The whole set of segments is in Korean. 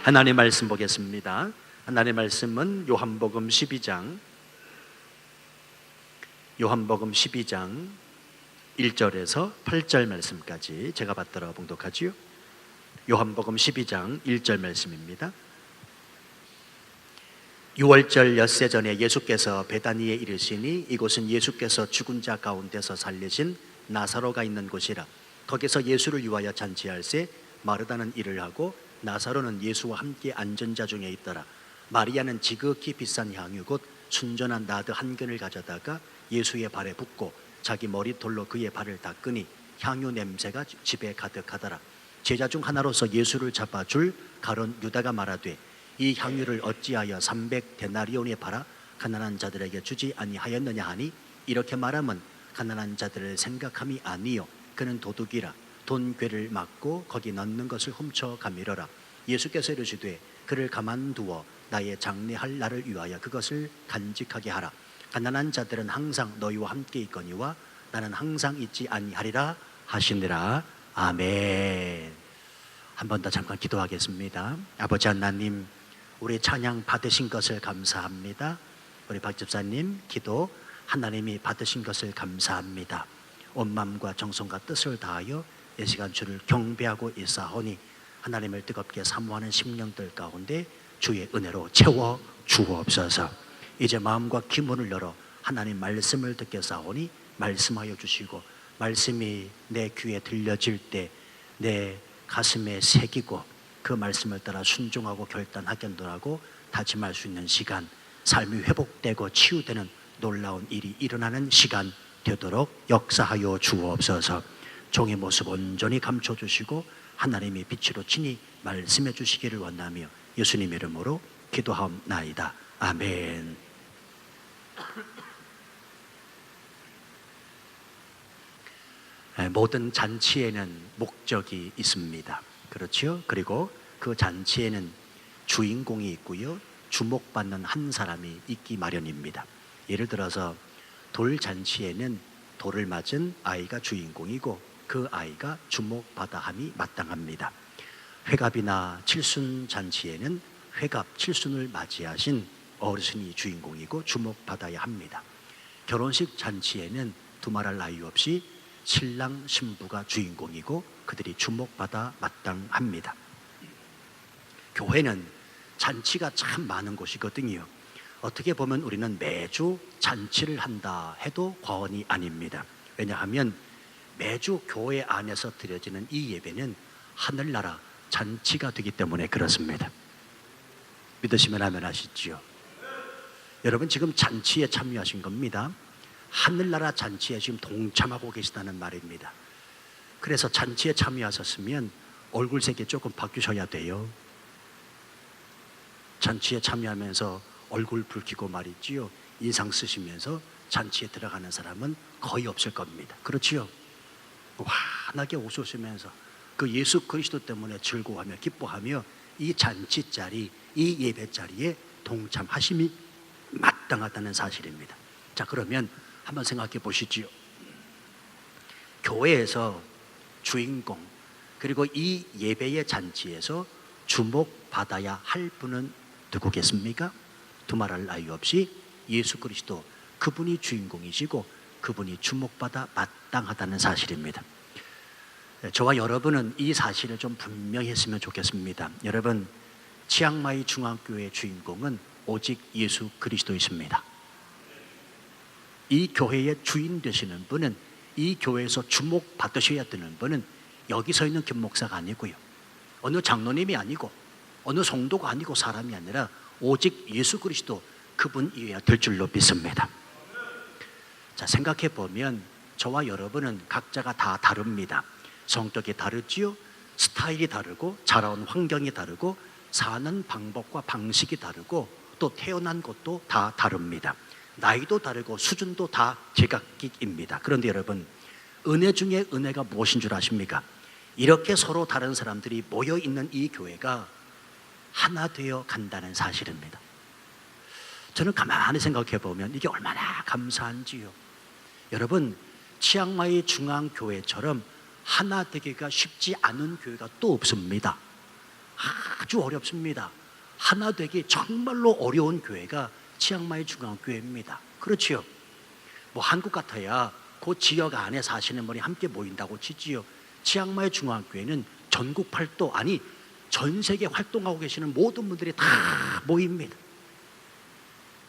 하나님의 말씀 보겠습니다. 하나님의 말씀은 요한복음 12장 1절에서 8절 말씀까지 제가 받들어 봉독하지요. 요한복음 12장 1절 말씀입니다. 6월절 엿새 전에 예수께서 베다니에 이르시니 이곳은 예수께서 죽은 자 가운데서 살리신 나사로가 있는 곳이라. 거기서 예수를 위하여 잔치할새 마르다는 일을 하고 나사로는 예수와 함께 앉은 자 중에 있더라. 마리아는 지극히 비싼 향유 곧 순전한 나드 한 근을 가져다가 예수의 발에 붓고 자기 머리털로 그의 발을 닦으니 향유 냄새가 집에 가득하더라. 제자 중 하나로서 예수를 잡아줄 가룟 유다가 말하되 이 향유를 어찌하여 300데나리온에 팔아 가난한 자들에게 주지 아니하였느냐 하니 이렇게 말하면 가난한 자들을 생각함이 아니요 그는 도둑이라. 돈 궤를 막고 거기 넣는 것을 훔쳐 가미러라. 예수께서 이르시되 그를 가만두어 나의 장례할 날을 위하여 그것을 간직하게 하라. 가난한 자들은 항상 너희와 함께 있거니와 나는 항상 있지 아니하리라 하시니라. 아멘. 한 번 더 잠깐 기도하겠습니다. 아버지 하나님, 우리 찬양 받으신 것을 감사합니다. 우리 박 집사님 기도 하나님이 받으신 것을 감사합니다. 온 마음과 정성과 뜻을 다하여 이 시간 주를 경배하고 있사오니 하나님을 뜨겁게 사모하는 심령들 가운데 주의 은혜로 채워 주옵소서. 이제 마음과 기문을 열어 하나님 말씀을 듣겠사오니 말씀하여 주시고 말씀이 내 귀에 들려질 때 내 가슴에 새기고 그 말씀을 따라 순종하고 결단하견도하고 다짐할 수 있는 시간, 삶이 회복되고 치유되는 놀라운 일이 일어나는 시간 되도록 역사하여 주옵소서. 종의 모습 온전히 감춰주시고 하나님의 빛으로 친히 말씀해 주시기를 원하며 예수님 이름으로 기도하옵나이다. 아멘. 모든 잔치에는 목적이 있습니다. 그렇죠? 그리고 그 잔치에는 주인공이 있고요, 주목받는 한 사람이 있기 마련입니다. 예를 들어서 돌잔치에는 돌을 맞은 아이가 주인공이고 그 아이가 주목받아 함이 마땅합니다. 회갑이나 칠순잔치에는 회갑, 칠순을 맞이하신 어르신이 주인공이고 주목받아야 합니다. 결혼식 잔치에는 두말할 나위 없이 신랑 신부가 주인공이고 그들이 주목받아 마땅합니다. 교회는 잔치가 참 많은 곳이거든요. 어떻게 보면 우리는 매주 잔치를 한다 해도 과언이 아닙니다. 왜냐하면 매주 교회 안에서 드려지는 이 예배는 하늘나라 잔치가 되기 때문에 그렇습니다. 믿으시면 아멘 하시지요. 여러분 지금 잔치에 참여하신 겁니다. 하늘나라 잔치에 지금 동참하고 계시다는 말입니다. 그래서 잔치에 참여하셨으면 얼굴색이 조금 바뀌셔야 돼요. 잔치에 참여하면서 얼굴 붉히고 말이지요, 인상 쓰시면서 잔치에 들어가는 사람은 거의 없을 겁니다. 그렇지요? 환하게 웃으시면서 그 예수 그리스도 때문에 즐거워하며 기뻐하며 이 잔치 자리, 이 예배 자리에 동참하심이 마땅하다는 사실입니다. 자, 그러면 한번 생각해 보시지요. 교회에서 주인공, 그리고 이 예배의 잔치에서 주목받아야 할 분은 누구겠습니까? 두말할 나위 없이 예수 그리스도, 그분이 주인공이시고 그분이 주목받아 마땅하다는 사실입니다. 저와 여러분은 이 사실을 좀 분명히 했으면 좋겠습니다. 여러분, 치앙마이 중앙교회의 주인공은 오직 예수 그리스도이십니다. 이 교회의 주인 되시는 분은, 이 교회에서 주목받으셔야 되는 분은 여기 서 있는 김 목사가 아니고요, 어느 장로님이 아니고 어느 성도가 아니고 사람이 아니라 오직 예수 그리스도, 그분이어야 될 줄로 믿습니다. 자, 생각해 보면 저와 여러분은 각자가 다 다릅니다. 성격이 다르지요, 스타일이 다르고 자라온 환경이 다르고 사는 방법과 방식이 다르고 또 태어난 것도 다 다릅니다. 나이도 다르고 수준도 다 제각기입니다. 그런데 여러분, 은혜 중에 은혜가 무엇인 줄 아십니까? 이렇게 서로 다른 사람들이 모여있는 이 교회가 하나 되어 간다는 사실입니다. 저는 가만히 생각해 보면 이게 얼마나 감사한지요. 여러분, 치앙마이 중앙교회처럼 하나 되기가 쉽지 않은 교회가 또 없습니다. 아주 어렵습니다. 하나 되기 정말로 어려운 교회가 치앙마이 중앙교회입니다. 그렇지요. 뭐 한국 같아야 그 지역 안에 사시는 분이 함께 모인다고 치지요. 치앙마이 중앙교회는 전국 팔도, 아니 전 세계 활동하고 계시는 모든 분들이 다 모입니다.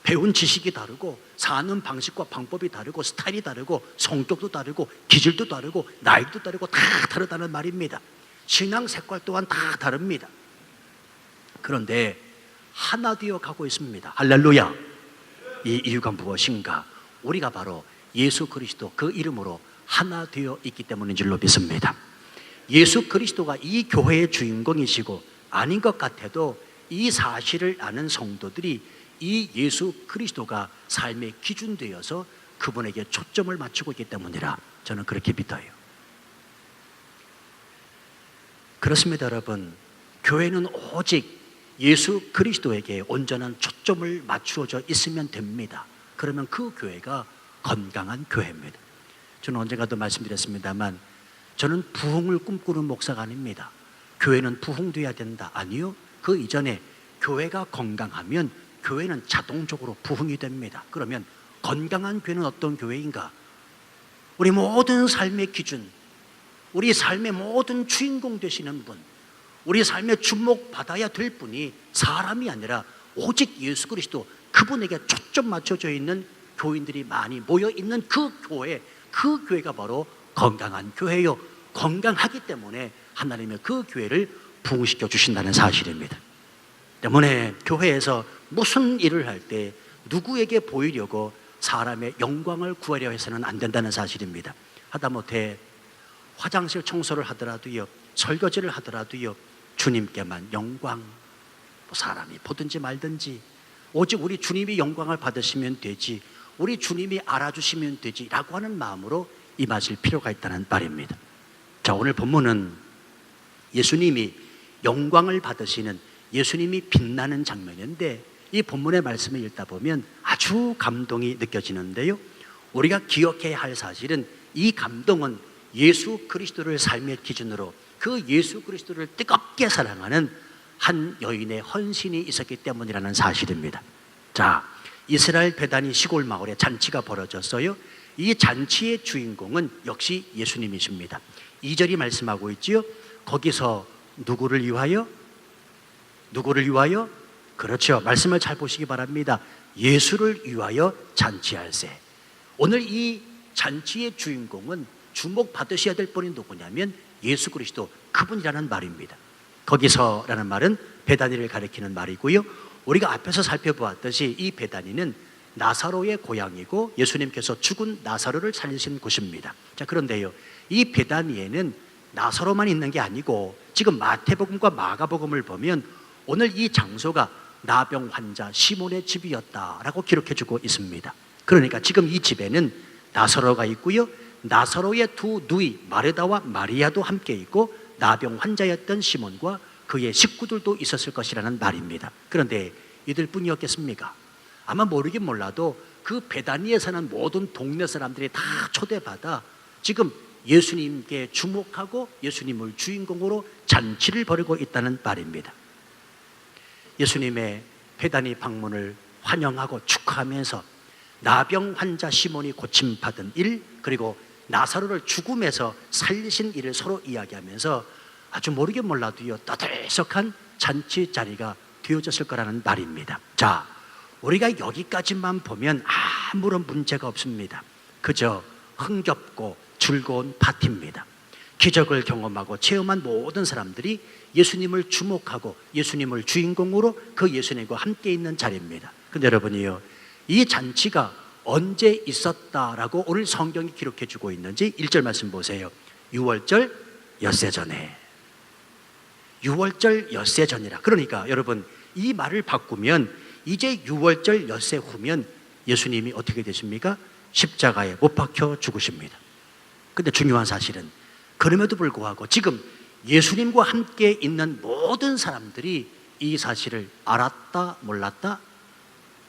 배운 지식이 다르고 사는 방식과 방법이 다르고 스타일이 다르고 성격도 다르고 기질도 다르고 나이도 다르고 다 다르다는 말입니다. 신앙 색깔 또한 다 다릅니다. 그런데 하나 되어 가고 있습니다. 할렐루야. 이 이유가 무엇인가? 우리가 바로 예수 그리스도 그 이름으로 하나 되어 있기 때문인 줄로 믿습니다. 예수 그리스도가 이 교회의 주인공이시고 아닌 것 같아도 이 사실을 아는 성도들이 이 예수 그리스도가 삶의 기준 되어서 그분에게 초점을 맞추고 있기 때문이라 저는 그렇게 믿어요. 그렇습니다, 여러분. 교회는 오직 예수 그리스도에게 온전한 초점을 맞추어져 있으면 됩니다. 그러면 그 교회가 건강한 교회입니다. 저는 언젠가도 말씀드렸습니다만 저는 부흥을 꿈꾸는 목사가 아닙니다. 교회는 부흥돼야 된다. 아니요. 그 이전에 교회가 건강하면 교회는 자동적으로 부흥이 됩니다. 그러면 건강한 교회는 어떤 교회인가? 우리 모든 삶의 기준, 우리 삶의 모든 주인공 되시는 분, 우리 삶에 주목받아야 될 분이 사람이 아니라 오직 예수 그리스도, 그분에게 초점 맞춰져 있는 교인들이 많이 모여 있는 그 교회, 그 교회가 바로 건강한 교회요. 건강하기 때문에 하나님의 그 교회를 부흥시켜 주신다는 사실입니다. 때문에 교회에서 무슨 일을 할 때 누구에게 보이려고 사람의 영광을 구하려 해서는 안 된다는 사실입니다. 하다못해 화장실 청소를 하더라도요, 설거지를 하더라도요, 주님께만 영광, 사람이 보든지 말든지 오직 우리 주님이 영광을 받으시면 되지, 우리 주님이 알아주시면 되지 라고 하는 마음으로 임하실 필요가 있다는 말입니다. 자, 오늘 본문은 예수님이 영광을 받으시는, 예수님이 빛나는 장면인데 이 본문의 말씀을 읽다 보면 아주 감동이 느껴지는데요, 우리가 기억해야 할 사실은 이 감동은 예수 그리스도를 삶의 기준으로 그 예수 그리스도를 뜨겁게 사랑하는 한 여인의 헌신이 있었기 때문이라는 사실입니다. 자, 이스라엘 베다니 시골 마을에 잔치가 벌어졌어요. 이 잔치의 주인공은 역시 예수님이십니다. 2절이 말씀하고 있지요. 거기서 누구를 위하여? 누구를 위하여? 그렇죠. 말씀을 잘 보시기 바랍니다. 예수를 위하여 잔치할세. 오늘 이 잔치의 주인공은 주목받으셔야 될 분이 누구냐면 예수 그리스도, 그분이라는 말입니다. 거기서라는 말은 베다니를 가리키는 말이고요, 우리가 앞에서 살펴보았듯이 이 베다니는 나사로의 고향이고 예수님께서 죽은 나사로를 살리신 곳입니다. 자, 그런데요, 이 베다니에는 나사로만 있는 게 아니고 지금 마태복음과 마가복음을 보면 오늘 이 장소가 나병 환자 시몬의 집이었다라고 기록해주고 있습니다. 그러니까 지금 이 집에는 나사로가 있고요, 나사로의 두 누이 마르다와 마리아도 함께 있고 나병 환자였던 시몬과 그의 식구들도 있었을 것이라는 말입니다. 그런데 이들 뿐이었겠습니까? 아마 모르긴 몰라도 그 베다니에 사는 모든 동네 사람들이 다 초대받아 지금 예수님께 주목하고 예수님을 주인공으로 잔치를 벌이고 있다는 말입니다. 예수님의 베다니 방문을 환영하고 축하하면서 나병 환자 시몬이 고침받은 일, 그리고 나사로를 죽음에서 살리신 일을 서로 이야기하면서 아주 모르긴 몰라도요, 떠들썩한 잔치 자리가 되어졌을 거라는 말입니다. 자, 우리가 여기까지만 보면 아무런 문제가 없습니다. 그저 흥겹고 즐거운 파티입니다. 기적을 경험하고 체험한 모든 사람들이 예수님을 주목하고 예수님을 주인공으로 그 예수님과 함께 있는 자리입니다. 근데 여러분이요, 이 잔치가 언제 있었다라고 오늘 성경이 기록해 주고 있는지 1절 말씀 보세요. 6월절 엿새 전에. 6월절 엿새 전이라. 그러니까 여러분, 이 말을 바꾸면 이제 6월절 엿새 후면 예수님이 어떻게 되십니까? 십자가에 못 박혀 죽으십니다. 근데 중요한 사실은 그럼에도 불구하고 지금 예수님과 함께 있는 모든 사람들이 이 사실을 알았다 몰랐다?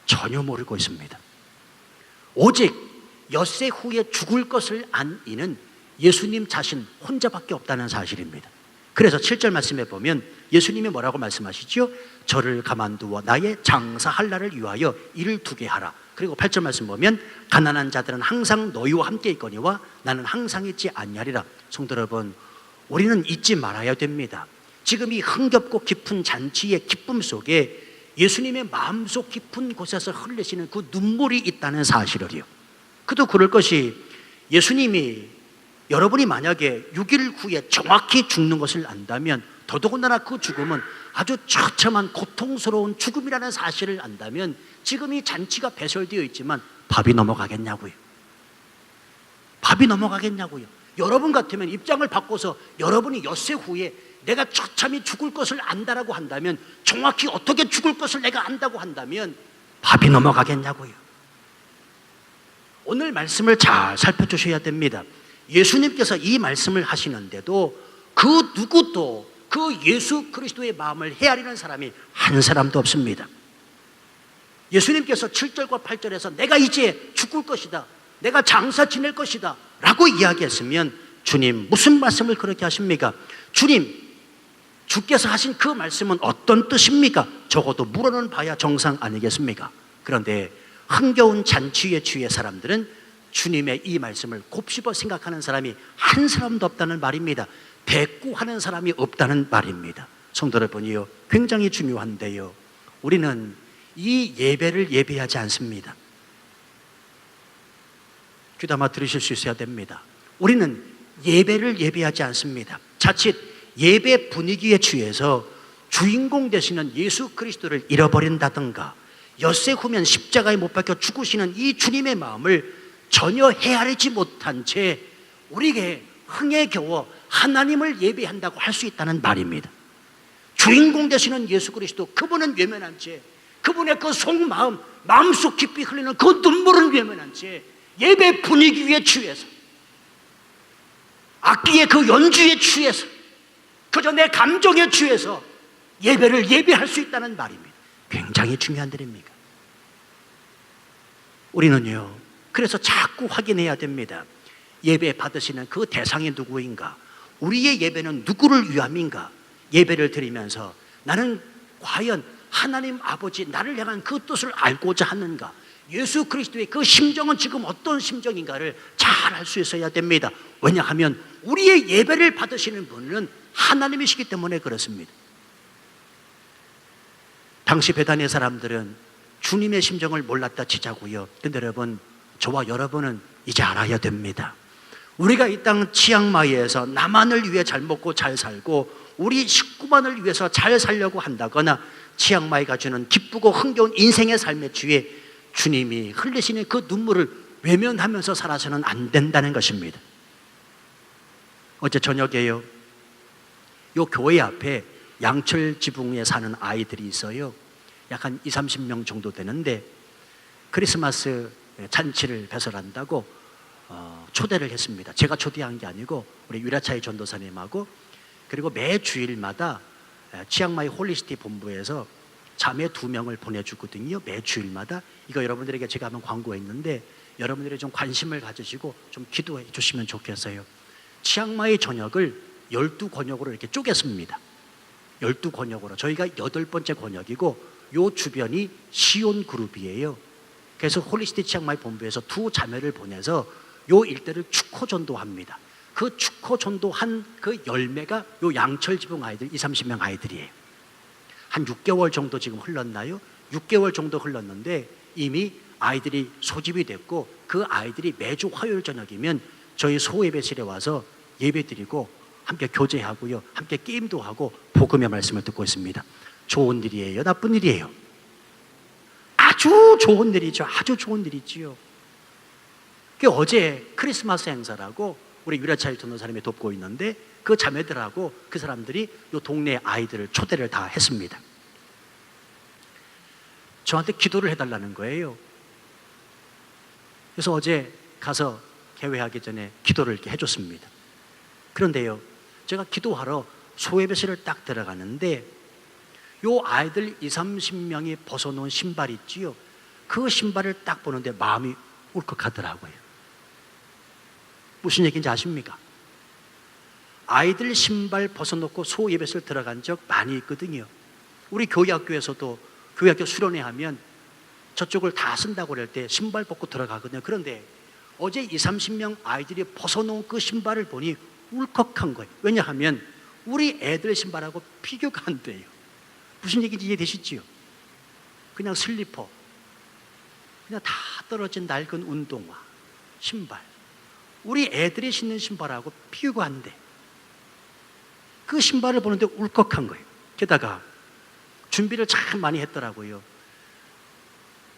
전혀 모르고 있습니다. 오직 엿새 후에 죽을 것을 안 이는 예수님 자신 혼자밖에 없다는 사실입니다. 그래서 7절 말씀에 보면 예수님이 뭐라고 말씀하시죠? 저를 가만두어 나의 장사할 날을 위하여 일을 두게 하라. 그리고 8절 말씀 보면 가난한 자들은 항상 너희와 함께 있거니와 나는 항상 있지 아니하리라. 성도 여러분, 우리는 잊지 말아야 됩니다. 지금 이 흥겹고 깊은 잔치의 기쁨 속에 예수님의 마음속 깊은 곳에서 흘리시는 그 눈물이 있다는 사실을요. 그도 그럴 것이 예수님이 여러분이 만약에 6일 후에 정확히 죽는 것을 안다면, 더더군다나 그 죽음은 아주 처참한 고통스러운 죽음이라는 사실을 안다면 지금 이 잔치가 배설되어 있지만 밥이 넘어가겠냐고요. 밥이 넘어가겠냐고요. 여러분 같으면 입장을 바꿔서 여러분이 엿새 후에 내가 처참히 죽을 것을 안다라고 한다면, 정확히 어떻게 죽을 것을 내가 안다고 한다면 밥이 넘어가겠냐고요. 오늘 말씀을 잘 살펴주셔야 됩니다. 예수님께서 이 말씀을 하시는데도 그 누구도 그 예수 그리스도의 마음을 헤아리는 사람이 한 사람도 없습니다. 예수님께서 7절과 8절에서 내가 이제 죽을 것이다, 내가 장사 지낼 것이다 라고 이야기했으면 주님 무슨 말씀을 그렇게 하십니까? 주께서 하신 그 말씀은 어떤 뜻입니까? 적어도 물어는 봐야 정상 아니겠습니까? 그런데 흥겨운 잔치에 취해 사람들은 주님의 이 말씀을 곱씹어 생각하는 사람이 한 사람도 없다는 말입니다. 대꾸하는 사람이 없다는 말입니다. 성도 여러분이요, 굉장히 중요한데요, 우리는 이 예배를 예배하지 않습니다. 귀담아 들으실 수 있어야 됩니다. 우리는 예배를 예배하지 않습니다. 자칫 예배 분위기에 취해서 주인공 되시는 예수 그리스도를 잃어버린다든가, 엿새 후면 십자가에 못 박혀 죽으시는 이 주님의 마음을 전혀 헤아리지 못한 채 우리에게 흥에 겨워 하나님을 예배한다고 할 수 있다는 말입니다. 주인공 되시는 예수 그리스도, 그분은 외면한 채, 그분의 그 속마음, 마음속 깊이 흘리는 그 눈물은 외면한 채 예배 분위기에 취해서, 악기의 그 연주에 취해서, 그저 내 감정에 취해서 예배를 예배할 수 있다는 말입니다. 굉장히 중요한 일입니다. 우리는요, 그래서 자꾸 확인해야 됩니다. 예배 받으시는 그 대상이 누구인가? 우리의 예배는 누구를 위함인가? 예배를 드리면서 나는 과연 하나님 아버지 나를 향한 그 뜻을 알고자 하는가? 예수 그리스도의 그 심정은 지금 어떤 심정인가를 잘 알 수 있어야 됩니다. 왜냐하면 우리의 예배를 받으시는 분은 하나님이시기 때문에 그렇습니다. 당시 베다니의 사람들은 주님의 심정을 몰랐다 치자고요. 근데 여러분, 저와 여러분은 이제 알아야 됩니다. 우리가 이 땅 치앙마이에서 나만을 위해 잘 먹고 잘 살고 우리 식구만을 위해서 잘 살려고 한다거나 치앙마이가 주는 기쁘고 흥겨운 인생의 삶에 취해 주님이 흘리시는 그 눈물을 외면하면서 살아서는 안 된다는 것입니다. 어제 저녁에요, 요 교회 앞에 양철 지붕에 사는 아이들이 있어요. 약 한 20-30명 정도 되는데 크리스마스 잔치를 배설한다고 초대를 했습니다. 제가 초대한 게 아니고 우리 유라차이 전도사님하고, 그리고 매 주일마다 치앙마이 홀리시티 본부에서 자매 2명을 보내주거든요. 매 주일마다. 이거 여러분들에게 제가 한번 광고했는데 여러분들이 좀 관심을 가지시고 좀 기도해 주시면 좋겠어요. 치앙마이 전역을 12권역으로 이렇게 쪼갰습니다. 12권역으로. 저희가 8번째 권역이고 요 주변이 시온 그룹이에요. 그래서 홀리시티 치앙마이 본부에서 2 자매를 보내서 요 일대를 축호 전도합니다. 그 축호 전도한 그 열매가 요 양철 지붕 아이들 20-30명 아이들이에요. 한 6개월 정도 지금 흘렀나요? 6개월 정도 흘렀는데 이미 아이들이 소집이 됐고, 그 아이들이 매주 화요일 저녁이면 저희 소예배실에 와서 예배드리고 함께 교제하고요, 함께 게임도 하고 복음의 말씀을 듣고 있습니다. 좋은 일이에요, 나쁜 일이에요? 아주 좋은 일이죠. 아주 좋은 일이지요. 어제 크리스마스 행사라고 우리 유라차일 전도사님이 돕고 있는데 그 자매들하고 그 사람들이 요 동네 아이들을 초대를 다 했습니다. 저한테 기도를 해달라는 거예요. 그래서 어제 가서 개회하기 전에 기도를 이렇게 해줬습니다. 그런데요, 제가 기도하러 소예배실을 딱 들어가는데 요 아이들 20-30명이 벗어놓은 신발 있지요. 그 신발을 딱 보는데 마음이 울컥하더라고요. 무슨 얘기인지 아십니까? 아이들 신발 벗어놓고 소예배실 들어간 적 많이 있거든요. 우리 교회학교에서도 교회학교 수련회 하면 저쪽을 다 쓴다고 그럴 때 신발 벗고 들어가거든요. 그런데 어제 20, 30명 아이들이 벗어놓은 그 신발을 보니 울컥한 거예요. 왜냐하면 우리 애들 신발하고 비교가 안 돼요. 무슨 얘기인지 이해되시지요? 그냥 슬리퍼, 그냥 다 떨어진 낡은 운동화, 신발. 우리 애들이 신는 신발하고 비교가 안 돼. 그 신발을 보는데 울컥한 거예요. 게다가 준비를 참 많이 했더라고요.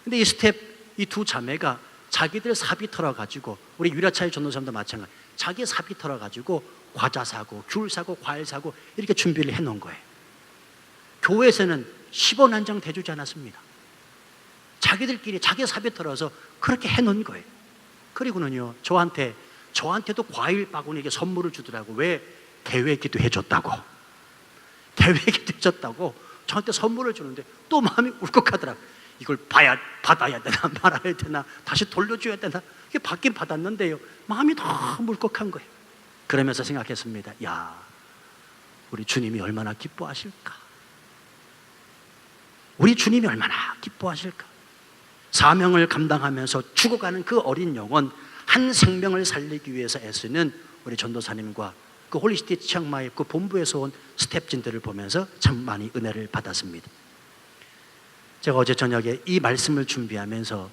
근데 이 두 자매가 자기들 사비 털어가지고, 우리 유라차의 전도사님도 마찬가지, 자기 사비 털어가지고 과자 사고 귤 사고 과일 사고 이렇게 준비를 해놓은 거예요. 교회에서는 10원 한 장 대주지 않았습니다. 자기들끼리 자기 사비 털어서 그렇게 해놓은 거예요. 그리고는요, 저한테도 과일 바구니에 선물을 주더라고. 왜? 계획기도 해줬다고. 계획기도 해줬다고 저한테 선물을 주는데 또 마음이 울컥하더라고. 이걸 받아야 되나 말아야 되나 다시 돌려줘야 되나. 이게 받긴 받았는데요, 마음이 너무 울컥한 거예요. 그러면서 생각했습니다. 야, 우리 주님이 얼마나 기뻐하실까. 우리 주님이 얼마나 기뻐하실까. 사명을 감당하면서 죽어가는 그 어린 영혼 한 생명을 살리기 위해서 애쓰는 우리 전도사님과 그 홀리시티 치앙마이 그 본부에서 온 스태프진들을 보면서 참 많이 은혜를 받았습니다. 제가 어제 저녁에 이 말씀을 준비하면서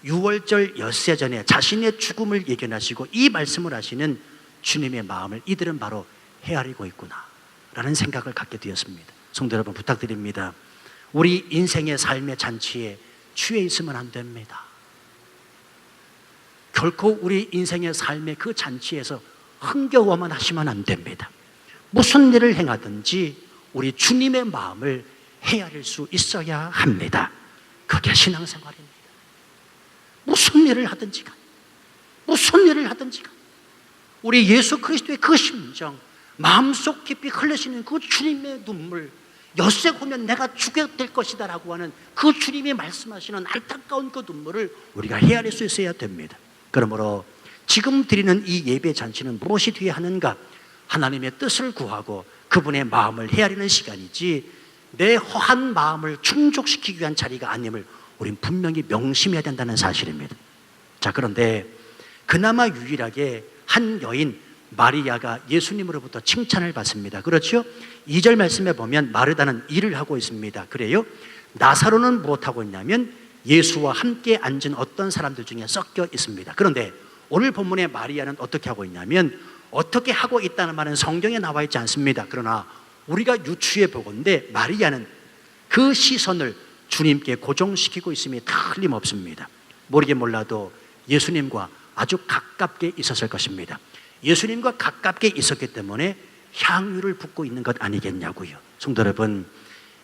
6월절 엿새 전에 자신의 죽음을 예견하시고 이 말씀을 하시는 주님의 마음을 이들은 바로 헤아리고 있구나 라는 생각을 갖게 되었습니다. 성도 여러분, 부탁드립니다. 우리 인생의 삶의 잔치에 취해 있으면 안 됩니다. 결코 우리 인생의 삶의 그 잔치에서 흥겨워만 하시면 안 됩니다. 무슨 일을 행하든지 우리 주님의 마음을 헤아릴 수 있어야 합니다. 그게 신앙생활입니다. 무슨 일을 하든지 간, 우리 예수 그리스도의 그 심정, 마음속 깊이 흘리시는 그 주님의 눈물, 엿새 보면 내가 죽게 될 것이다 라고 하는 그 주님이 말씀하시는 안타까운 그 눈물을 우리가 헤아릴 수 있어야 됩니다. 그러므로 지금 드리는 이 예배 잔치는 무엇이 뒤에 하는가? 하나님의 뜻을 구하고 그분의 마음을 헤아리는 시간이지 내 허한 마음을 충족시키기 위한 자리가 아님을 우린 분명히 명심해야 된다는 사실입니다. 자, 그런데 그나마 유일하게 한 여인 마리아가 예수님으로부터 칭찬을 받습니다. 그렇죠? 2절 말씀에 보면 마르다는 일을 하고 있습니다. 그래요? 나사로는 무엇하고 있냐면 예수와 함께 앉은 어떤 사람들 중에 섞여 있습니다. 그런데 오늘 본문의 마리아는 어떻게 하고 있냐면, 어떻게 하고 있다는 말은 성경에 나와 있지 않습니다. 그러나 우리가 유추해 보건대 마리아는 그 시선을 주님께 고정시키고 있음이 틀림없습니다. 모르게 몰라도 예수님과 아주 가깝게 있었을 것입니다. 예수님과 가깝게 있었기 때문에 향유를 붓고 있는 것 아니겠냐고요. 성도 여러분,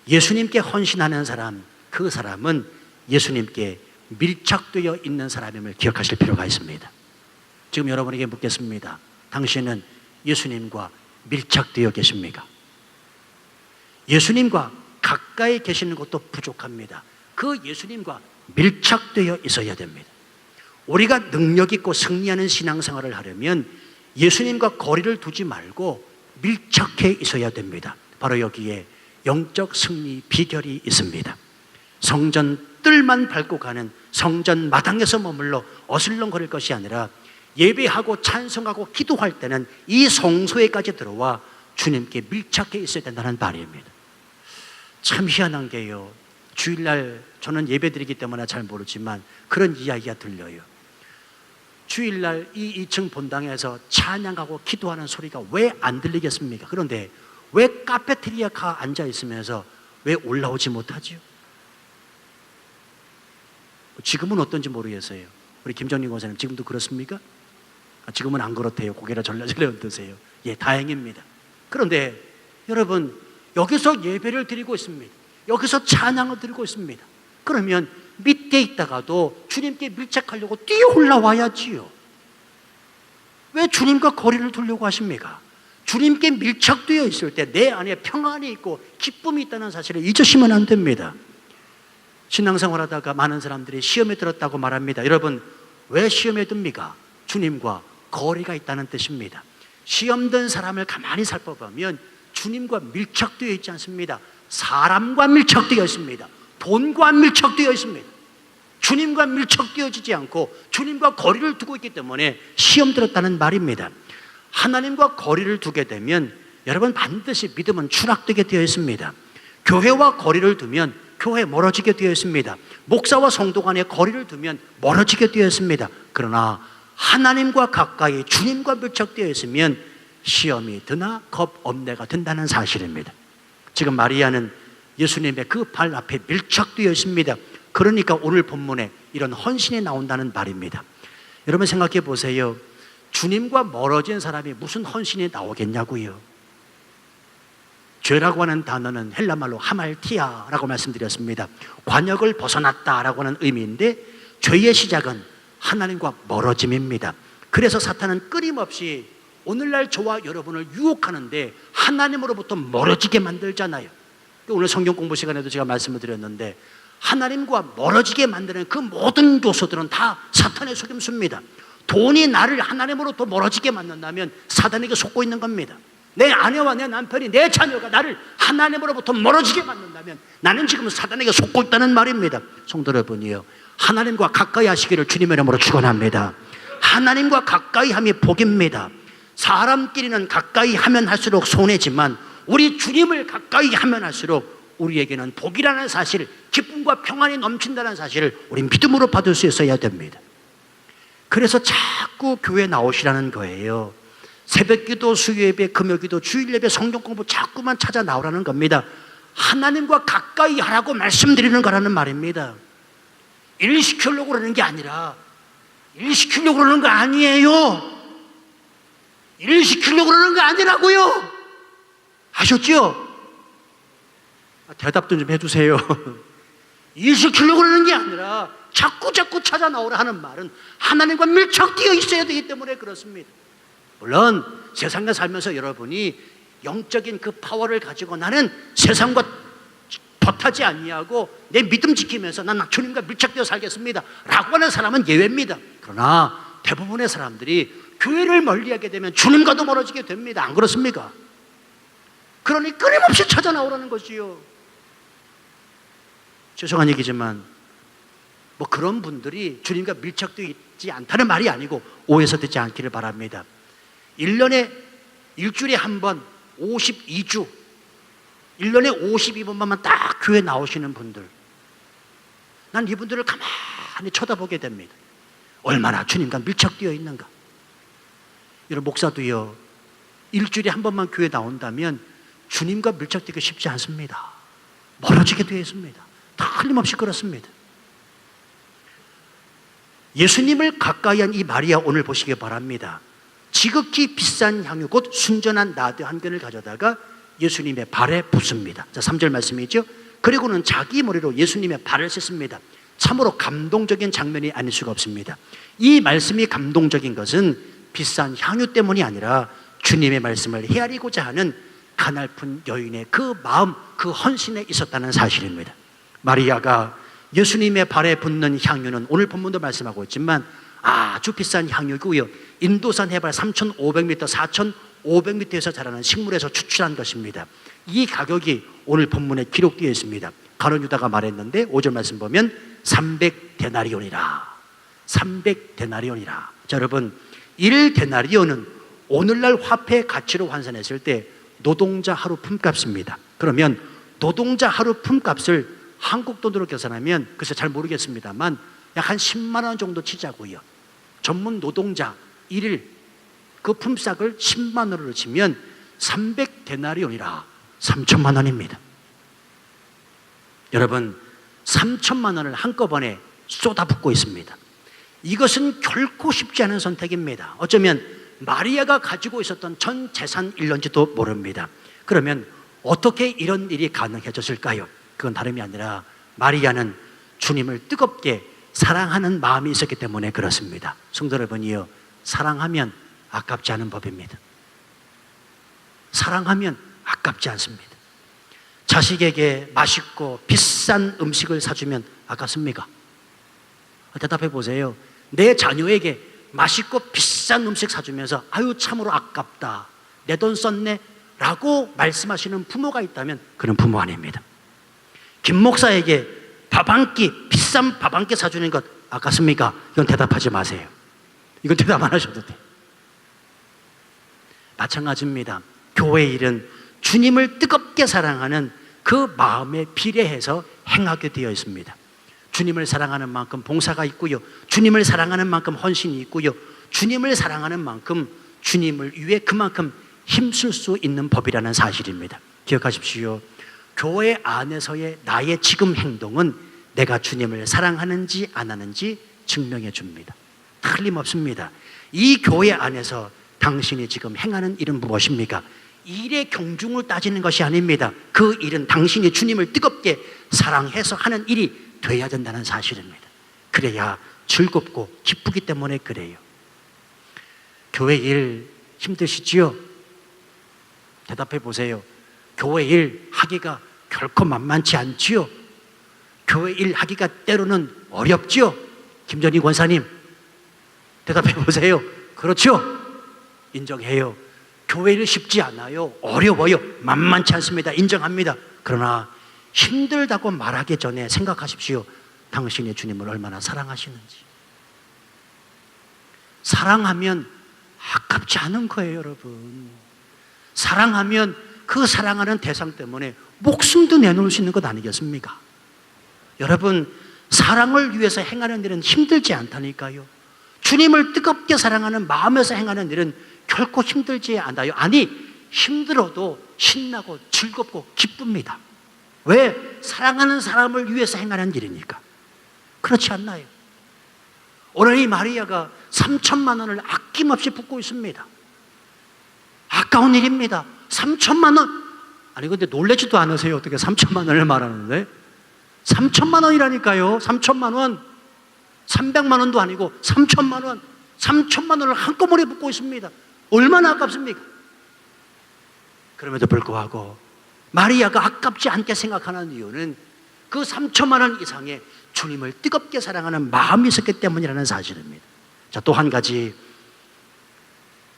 예수님께 헌신하는 사람, 그 사람은 예수님께 밀착되어 있는 사람임을 기억하실 필요가 있습니다. 지금 여러분에게 묻겠습니다. 당신은 예수님과 밀착되어 계십니까? 예수님과 가까이 계시는 것도 부족합니다. 그 예수님과 밀착되어 있어야 됩니다. 우리가 능력 있고 승리하는 신앙생활을 하려면 예수님과 거리를 두지 말고 밀착해 있어야 됩니다. 바로 여기에 영적 승리 비결이 있습니다. 성전 뜰만 밟고 가는 성전 마당에서 머물러 어슬렁거릴 것이 아니라 예배하고 찬송하고 기도할 때는 이 성소에까지 들어와 주님께 밀착해 있어야 된다는 말입니다. 참 희한한 게요, 주일날 저는 예배드리기 때문에 잘 모르지만 그런 이야기가 들려요. 주일날 이 2층 본당에서 찬양하고 기도하는 소리가 왜 안 들리겠습니까? 그런데 왜 카페테리아에 앉아 있으면서 왜 올라오지 못하죠? 지금은 어떤지 모르겠어요. 우리 김정림 권사님 지금도 그렇습니까? 지금은 안 그렇대요. 고개를 절레절레 흔드세요. 예, 다행입니다. 그런데 여러분, 여기서 예배를 드리고 있습니다. 여기서 찬양을 드리고 있습니다. 그러면 밑에 있다가도 주님께 밀착하려고 뛰어 올라와야지요. 왜 주님과 거리를 두려고 하십니까? 주님께 밀착되어 있을 때 내 안에 평안이 있고 기쁨이 있다는 사실을 잊으시면 안 됩니다. 신앙생활 하다가 많은 사람들이 시험에 들었다고 말합니다. 여러분, 왜 시험에 듭니까? 주님과 거리가 있다는 뜻입니다. 시험 든 사람을 가만히 살펴보면 주님과 밀착되어 있지 않습니다. 사람과 밀착되어 있습니다. 돈과 밀착되어 있습니다. 주님과 밀착되어지지 않고 주님과 거리를 두고 있기 때문에 시험 들었다는 말입니다. 하나님과 거리를 두게 되면 여러분 반드시 믿음은 추락되게 되어 있습니다. 교회와 거리를 두면 교회 멀어지게 되어 있습니다. 목사와 성도 간에 거리를 두면 멀어지게 되어 있습니다. 그러나 하나님과 가까이 주님과 밀착되어 있으면 시험이 드나 겁없네가 된다는 사실입니다. 지금 마리아는 예수님의 그 발 앞에 밀착되어 있습니다. 그러니까 오늘 본문에 이런 헌신이 나온다는 말입니다. 여러분 생각해 보세요. 주님과 멀어진 사람이 무슨 헌신이 나오겠냐고요. 죄라고 하는 단어는 헬라말로 하말티아라고 말씀드렸습니다. 관역을 벗어났다라고 하는 의미인데 죄의 시작은 하나님과 멀어짐입니다. 그래서 사탄은 끊임없이 오늘날 저와 여러분을 유혹하는데 하나님으로부터 멀어지게 만들잖아요. 오늘 성경 공부 시간에도 제가 말씀을 드렸는데 하나님과 멀어지게 만드는 그 모든 요소들은 다 사탄의 속임수입니다. 돈이 나를 하나님으로부터 멀어지게 만든다면 사단에게 속고 있는 겁니다. 내 아내와 내 남편이, 내 자녀가 나를 하나님으로부터 멀어지게 만든다면 나는 지금 사단에게 속고 있다는 말입니다. 성도 여러분이요, 하나님과 가까이 하시기를 주님의 이름으로 축원합니다. 하나님과 가까이 함이 복입니다. 사람끼리는 가까이 하면 할수록 손해지만 우리 주님을 가까이 하면 할수록 우리에게는 복이라는 사실, 기쁨과 평안이 넘친다는 사실을 우리 믿음으로 받을 수 있어야 됩니다. 그래서 자꾸 교회 나오시라는 거예요. 새벽기도, 수요예배, 금요기도, 주일예배, 성경공부 자꾸만 찾아 나오라는 겁니다. 하나님과 가까이 하라고 말씀드리는 거라는 말입니다. 일 시키려고 그러는 게 아니라 일 시키려고 그러는 거 아니에요. 일 시키려고 그러는 거 아니라고요. 아셨죠? 대답 좀 해주세요. 일 시키려고 그러는 게 아니라 자꾸 찾아 나오라 하는 말은 하나님과 밀착되어 있어야 되기 때문에 그렇습니다. 물론 세상과 살면서 여러분이 영적인 그 파워를 가지고 나는 세상과 벗하지 아니하고 내 믿음 지키면서 난 주님과 밀착되어 살겠습니다 라고 하는 사람은 예외입니다. 그러나 대부분의 사람들이 교회를 멀리하게 되면 주님과도 멀어지게 됩니다. 안 그렇습니까? 그러니 끊임없이 찾아 나오라는 거지요. 죄송한 얘기지만 뭐 그런 분들이 주님과 밀착되어 있지 않다는 말이 아니고 오해서 듣지 않기를 바랍니다. 1년에 일주일에 한 번 52주 1년에 52번만 딱 교회 나오시는 분들, 난 이분들을 가만히 쳐다보게 됩니다. 얼마나 주님과 밀착되어 있는가. 여러분 목사도요, 일주일에 한 번만 교회 나온다면 주님과 밀착되기 쉽지 않습니다. 멀어지게 되어 있습니다. 다 틀림없이 그렇습니다. 예수님을 가까이 한 이 마리아 오늘 보시기 바랍니다. 지극히 비싼 향유 곧 순전한 나드 한 견을 가져다가 예수님의 발에 붓습니다. 자, 3절 말씀이죠. 그리고는 자기 머리로 예수님의 발을 씻습니다. 참으로 감동적인 장면이 아닐 수가 없습니다. 이 말씀이 감동적인 것은 비싼 향유 때문이 아니라 주님의 말씀을 헤아리고자 하는 가냘픈 여인의 그 마음, 그 헌신에 있었다는 사실입니다. 마리아가 예수님의 발에 붓는 향유는 오늘 본문도 말씀하고 있지만 아주 비싼 향유고요. 인도산 해발 3,500m, 4,500m에서 자라는 식물에서 추출한 것입니다. 이 가격이 오늘 본문에 기록되어 있습니다. 가룟 유다가 말했는데 5절 말씀 보면 300데나리온이라. 300데나리온이라. 자, 여러분 1데나리온은 오늘날 화폐 가치로 환산했을 때 노동자 하루 품값입니다. 그러면 노동자 하루 품값을 한국 돈으로 계산하면 글쎄 잘 모르겠습니다만 약 한 10만 원 정도 치자고요. 전문 노동자 1일 그 품삯을 10만 원으로 치면 300데나리온이라 3천만 원입니다. 여러분 3천만 원을 한꺼번에 쏟아붓고 있습니다. 이것은 결코 쉽지 않은 선택입니다. 어쩌면 마리아가 가지고 있었던 전 재산일런지도 모릅니다. 그러면 어떻게 이런 일이 가능해졌을까요? 그건 다름이 아니라 마리아는 주님을 뜨겁게 사랑하는 마음이 있었기 때문에 그렇습니다. 성도 여러분이요, 사랑하면 아깝지 않은 법입니다. 사랑하면 아깝지 않습니다. 자식에게 맛있고 비싼 음식을 사주면 아깝습니까? 대답해 보세요. 내 자녀에게 맛있고 비싼 음식 사주면서 아유 참으로 아깝다, 내 돈 썼네 라고 말씀하시는 부모가 있다면 그는 부모 아닙니다. 김 목사에게 밥 한 끼, 비싼 밥 한 끼 사주는 것 아깝습니까? 이건 대답하지 마세요. 이건 대답 안 하셔도 돼요. 마찬가지입니다. 교회의 일은 주님을 뜨겁게 사랑하는 그 마음에 비례해서 행하게 되어 있습니다. 주님을 사랑하는 만큼 봉사가 있고요, 주님을 사랑하는 만큼 헌신이 있고요, 주님을 사랑하는 만큼 주님을 위해 그만큼 힘쓸 수 있는 법이라는 사실입니다. 기억하십시오. 교회 안에서의 나의 지금 행동은 내가 주님을 사랑하는지 안 하는지 증명해 줍니다. 틀림없습니다. 이 교회 안에서 당신이 지금 행하는 일은 무엇입니까? 일의 경중을 따지는 것이 아닙니다. 그 일은 당신이 주님을 뜨겁게 사랑해서 하는 일이 돼야 된다는 사실입니다. 그래야 즐겁고 기쁘기 때문에 그래요. 교회 일 힘드시지요? 대답해 보세요. 교회 일 하기가 결코 만만치 않지요? 교회 일 하기가 때로는 어렵지요? 김전희 권사님 대답해 보세요. 그렇죠? 인정해요. 교회 일 쉽지 않아요. 어려워요. 만만치 않습니다. 인정합니다. 그러나 힘들다고 말하기 전에 생각하십시오. 당신이 주님을 얼마나 사랑하시는지. 사랑하면 아깝지 않은 거예요, 여러분. 사랑하면 그 사랑하는 대상 때문에 목숨도 내놓을 수 있는 것 아니겠습니까? 여러분, 사랑을 위해서 행하는 일은 힘들지 않다니까요. 주님을 뜨겁게 사랑하는 마음에서 행하는 일은 결코 힘들지 않아요. 아니, 힘들어도 신나고 즐겁고 기쁩니다. 왜? 사랑하는 사람을 위해서 행하는 일이니까. 그렇지 않나요? 오늘 이 마리아가 3천만 원을 아낌없이 붓고 있습니다. 아까운 일입니다. 3천만 원. 아니 근데 놀라지도 않으세요? 어떻게 3천만 원을 말하는데? 3천만 원이라니까요. 3천만 원. 300만 원도 아니고 3천만 원. 3천만 원을 한꺼번에 붓고 있습니다. 얼마나 아깝습니까? 그럼에도 불구하고 마리아가 아깝지 않게 생각하는 이유는 그 3천만 원 이상의 주님을 뜨겁게 사랑하는 마음이 있었기 때문이라는 사실입니다. 자, 또 한 가지,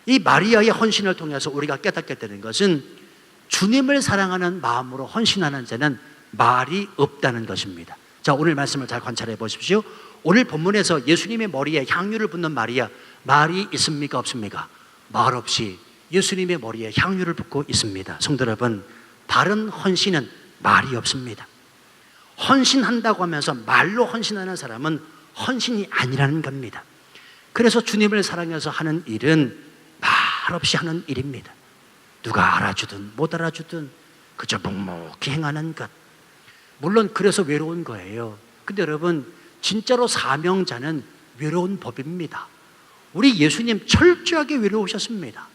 이 마리아의 헌신을 통해서 우리가 깨닫게 되는 것은 주님을 사랑하는 마음으로 헌신하는 자는 말이 없다는 것입니다. 자, 오늘 말씀을 잘 관찰해 보십시오. 오늘 본문에서 예수님의 머리에 향유를 붓는 마리아, 말이 있습니까 없습니까? 말 없이 예수님의 머리에 향유를 붓고 있습니다. 성도 여러분, 바른 헌신은 말이 없습니다. 헌신한다고 하면서 말로 헌신하는 사람은 헌신이 아니라는 겁니다. 그래서 주님을 사랑해서 하는 일은 말 없이 하는 일입니다. 누가 알아주든 못 알아주든 그저 묵묵히 행하는 것. 물론 그래서 외로운 거예요. 근데 여러분, 진짜로 사명자는 외로운 법입니다. 우리 예수님 철저하게 외로우셨습니다.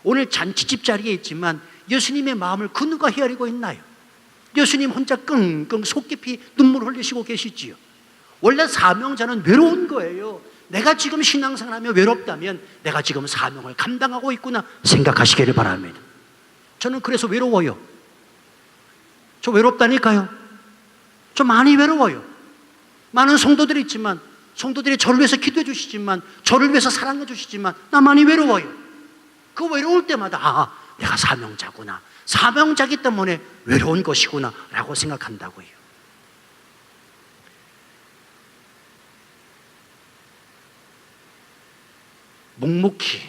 오늘 잔치집 자리에 있지만 예수님의 마음을 그 누가 헤아리고 있나요? 예수님 혼자 끙끙 속 깊이 눈물 흘리시고 계시지요. 원래 사명자는 외로운 거예요. 내가 지금 신앙생활하며 외롭다면 내가 지금 사명을 감당하고 있구나 생각하시기를 바랍니다. 저는 그래서 외로워요. 저 외롭다니까요. 저 많이 외로워요. 많은 성도들이 있지만, 성도들이 저를 위해서 기도해 주시지만, 저를 위해서 사랑해 주시지만 나 많이 외로워요. 그 외로울 때마다 아, 내가 사명자구나, 사명자기 때문에 외로운 것이구나 라고 생각한다고요. 묵묵히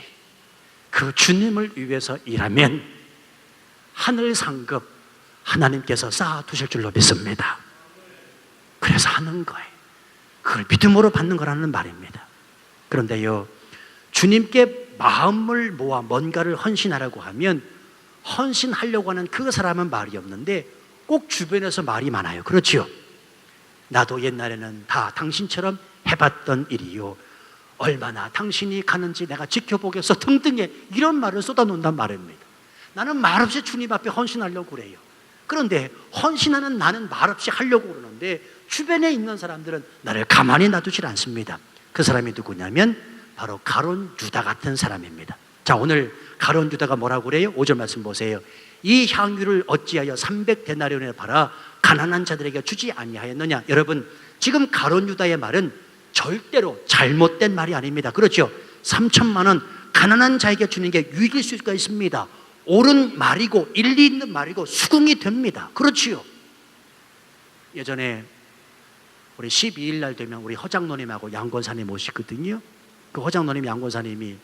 그 주님을 위해서 일하면 하늘 상급 하나님께서 쌓아두실 줄로 믿습니다. 그래서 하는 거예요. 그걸 믿음으로 받는 거라는 말입니다. 그런데요, 주님께 마음을 모아 뭔가를 헌신하라고 하면 헌신하려고 하는 그 사람은 말이 없는데 꼭 주변에서 말이 많아요. 그렇죠? 나도 옛날에는 다 당신처럼 해봤던 일이요, 얼마나 당신이 가는지 내가 지켜보겠어 등등의 이런 말을 쏟아놓는단 말입니다. 나는 말없이 주님 앞에 헌신하려고 그래요. 그런데 헌신하는 나는 말없이 하려고 그러는데 주변에 있는 사람들은 나를 가만히 놔두질 않습니다. 그 사람이 누구냐면 바로 가룟 유다 같은 사람입니다. 자, 오늘 가룟 유다가 뭐라고 그래요? 5절 말씀 보세요. 이 향유를 어찌하여 300데나리온에 팔아 가난한 자들에게 주지 아니하였느냐. 여러분, 지금 가룟 유다의 말은 절대로 잘못된 말이 아닙니다. 그렇죠? 3천만 원 가난한 자에게 주는 게 유익일 수가 있습니다. 옳은 말이고 일리 있는 말이고 수긍이 됩니다. 그렇지요. 예전에 우리 12일 날 되면 우리 허장노님하고 양권사님 오시거든요. 그 허장노님 양권사님이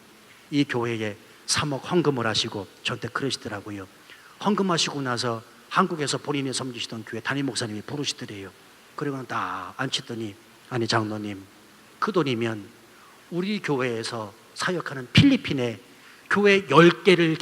이 교회에 3억 헌금을 하시고 저한테 그러시더라고요. 헌금하시고 나서 한국에서 본인이 섬기시던 교회 담임 목사님이 부르시더래요. 그리고는 다 앉히더니, 아니 장로님, 그 돈이면 우리 교회에서 사역하는 필리핀에 교회 10개를